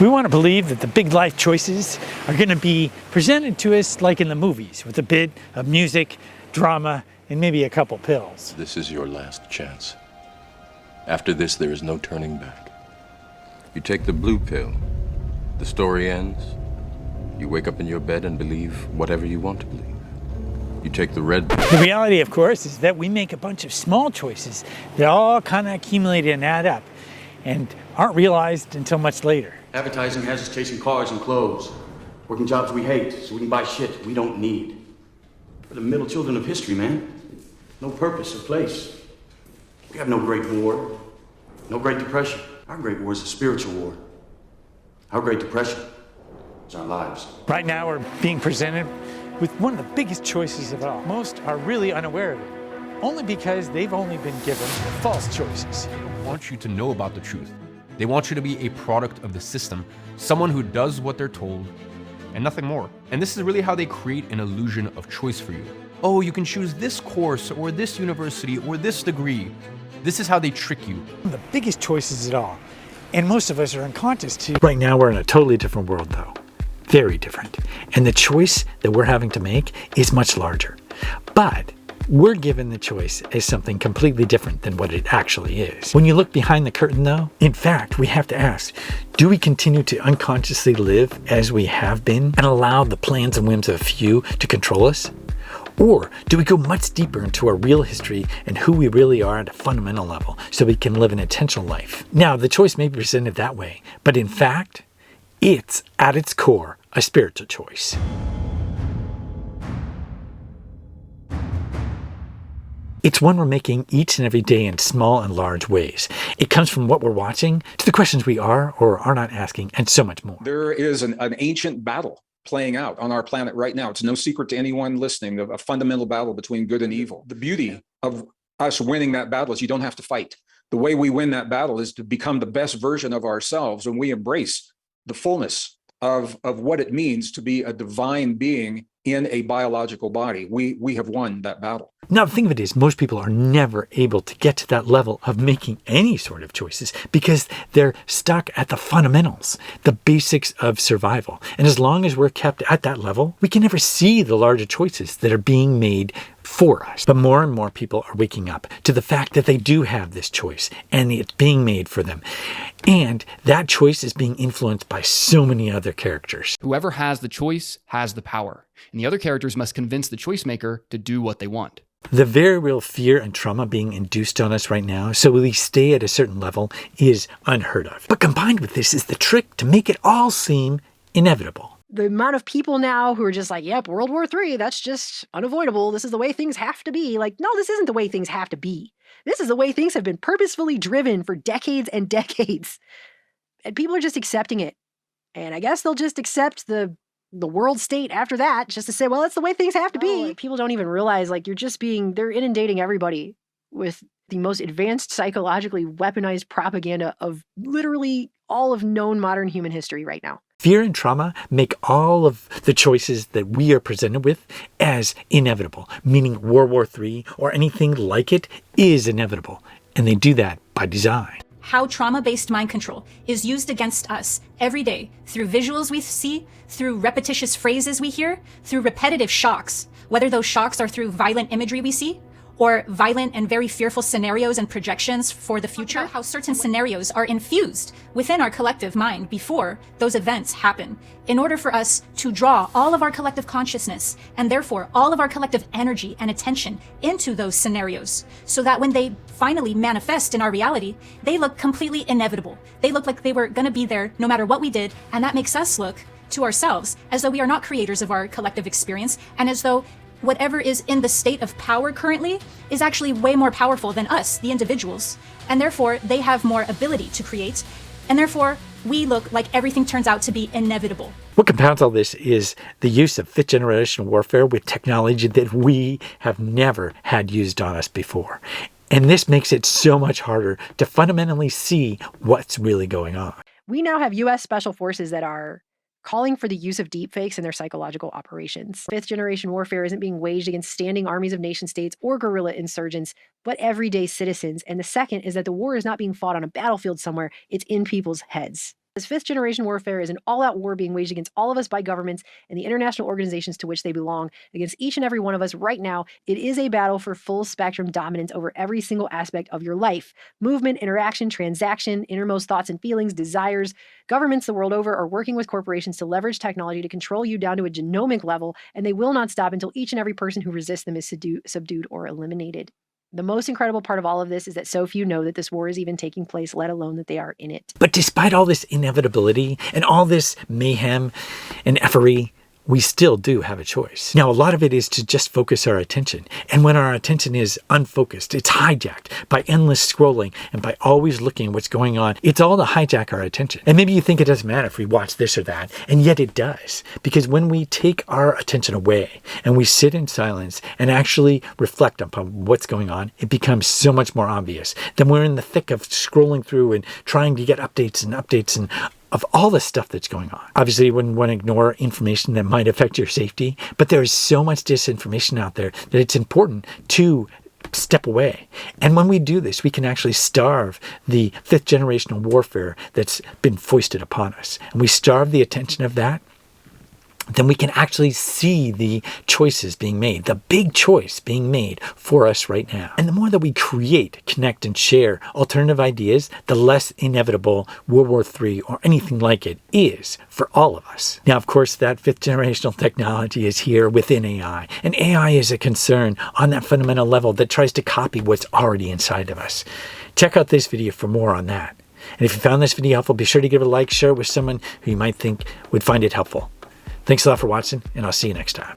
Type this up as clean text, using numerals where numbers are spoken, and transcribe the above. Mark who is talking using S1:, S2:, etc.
S1: We want to believe that the big life choices are going to be presented to us like in the movies, with a bit of music, drama, and maybe a couple pills.
S2: This is your last chance. After this, there is no turning back. You take the blue pill, the story ends. You wake up in your bed and believe whatever you want to believe. You take the red pill.
S1: The reality, of course, is that we make a bunch of small choices that all kind of accumulate and add up and aren't realized until much later.
S3: Advertising has us chasing cars and clothes, working jobs we hate so we can buy shit we don't need. We're the middle children of history, man. No purpose or place. We have no great war, no great depression. Our great war is a spiritual war. Our great depression is our lives.
S1: Right now we're being presented with one of the biggest choices of all. Most are really unaware of it, only because they've only been given false choices.
S4: They want you to know about the truth. They want you to be a product of the system, someone who does what they're told, and nothing more. And this is really how they create an illusion of choice for you. Oh, you can choose this course, or this university, or this degree. This is how they trick you.
S1: One of the biggest choices at all, and most of us are unconscious to. Right now we're in a totally different world though. Very different. And the choice that we're having to make is much larger. But we're given the choice as something completely different than what it actually is. When you look behind the curtain though, in fact, we have to ask, do we continue to unconsciously live as we have been and allow the plans and whims of a few to control us? Or do we go much deeper into our real history and who we really are at a fundamental level so we can live an intentional life? Now, the choice may be presented that way, but in fact, it's at its core a spiritual choice. It's one we're making each and every day in small and large ways. It comes from what we're watching to the questions we are or are not asking, and so much more.
S5: There is an ancient battle playing out on our planet right now. It's no secret to anyone listening, a fundamental battle between good and evil. The beauty of us winning that battle is you don't have to fight. The way we win that battle is to become the best version of ourselves when we embrace the fullness of what it means to be a divine being in a biological body. We have won that battle.
S1: Now, the thing of it is, most people are never able to get to that level of making any sort of choices because they're stuck at the fundamentals, the basics of survival. And as long as we're kept at that level, we can never see the larger choices that are being made for us. But more and more people are waking up to the fact that they do have this choice and it's being made for them. And that choice is being influenced by so many other characters.
S6: Whoever has the choice has the power, and the other characters must convince the choice maker to do what they want.
S1: The very real fear and trauma being induced on us right now, so we stay at a certain level, is unheard of. But combined with this is the trick to make it all seem inevitable.
S7: The amount of people now who are just like, yep, World War III, that's just unavoidable. This is the way things have to be. Like, no, this isn't the way things have to be. This is the way things have been purposefully driven for decades and decades. And people are just accepting it. And I guess they'll just accept the world state after that, just to say, well, that's the way things have to be. People don't even realize, like, they're inundating everybody with the most advanced psychologically weaponized propaganda of literally all of known modern human history right now.
S1: Fear and trauma make all of the choices that we are presented with as inevitable, meaning World War III or anything like it is inevitable. And they do that by design.
S8: How trauma-based mind control is used against us every day through visuals we see, through repetitious phrases we hear, through repetitive shocks, whether those shocks are through violent imagery we see, or violent and very fearful scenarios and projections for the future, how certain scenarios are infused within our collective mind before those events happen, in order for us to draw all of our collective consciousness and therefore all of our collective energy and attention into those scenarios, so that when they finally manifest in our reality, they look completely inevitable. They look like they were going to be there no matter what we did, and that makes us look to ourselves as though we are not creators of our collective experience, and as though whatever is in the state of power currently is actually way more powerful than us, the individuals. And therefore, they have more ability to create. And therefore, we look like everything turns out to be inevitable.
S1: What compounds all this is the use of fifth-generation warfare with technology that we have never had used on us before. And this makes it so much harder to fundamentally see what's really going on.
S7: We now have U.S. Special Forces that are calling for the use of deepfakes in their psychological operations. Fifth-generation warfare isn't being waged against standing armies of nation-states or guerrilla insurgents, but everyday citizens. And the second is that the war is not being fought on a battlefield somewhere, it's in people's heads. This fifth generation warfare is an all-out war being waged against all of us by governments and the international organizations to which they belong, against each and every one of us right now. It is a battle for full spectrum dominance over every single aspect of your life. Movement, interaction, transaction, innermost thoughts and feelings, desires. Governments the world over are working with corporations to leverage technology to control you down to a genomic level, and they will not stop until each and every person who resists them is subdued or eliminated. The most incredible part of all of this is that so few know that this war is even taking place, let alone that they are in it.
S1: But despite all this inevitability and all this mayhem and effery, we still do have a choice. Now, a lot of it is to just focus our attention. And when our attention is unfocused, it's hijacked by endless scrolling and by always looking at what's going on. It's all to hijack our attention. And maybe you think it doesn't matter if we watch this or that, and yet it does. Because when we take our attention away and we sit in silence and actually reflect upon what's going on, it becomes so much more obvious. Then we're in the thick of scrolling through and trying to get updates and of all the stuff that's going on. Obviously, you wouldn't want to ignore information that might affect your safety, but there is so much disinformation out there that it's important to step away. And when we do this, we can actually starve the fifth generational warfare that's been foisted upon us. And we starve the attention of that, then we can actually see the choices being made, the big choice being made for us right now. And the more that we create, connect, and share alternative ideas, the less inevitable World War III or anything like it is for all of us. Now, of course, that fifth generational technology is here within AI. And AI is a concern on that fundamental level that tries to copy what's already inside of us. Check out this video for more on that. And if you found this video helpful, be sure to give it a like, share it with someone who you might think would find it helpful. Thanks a lot for watching, and I'll see you next time.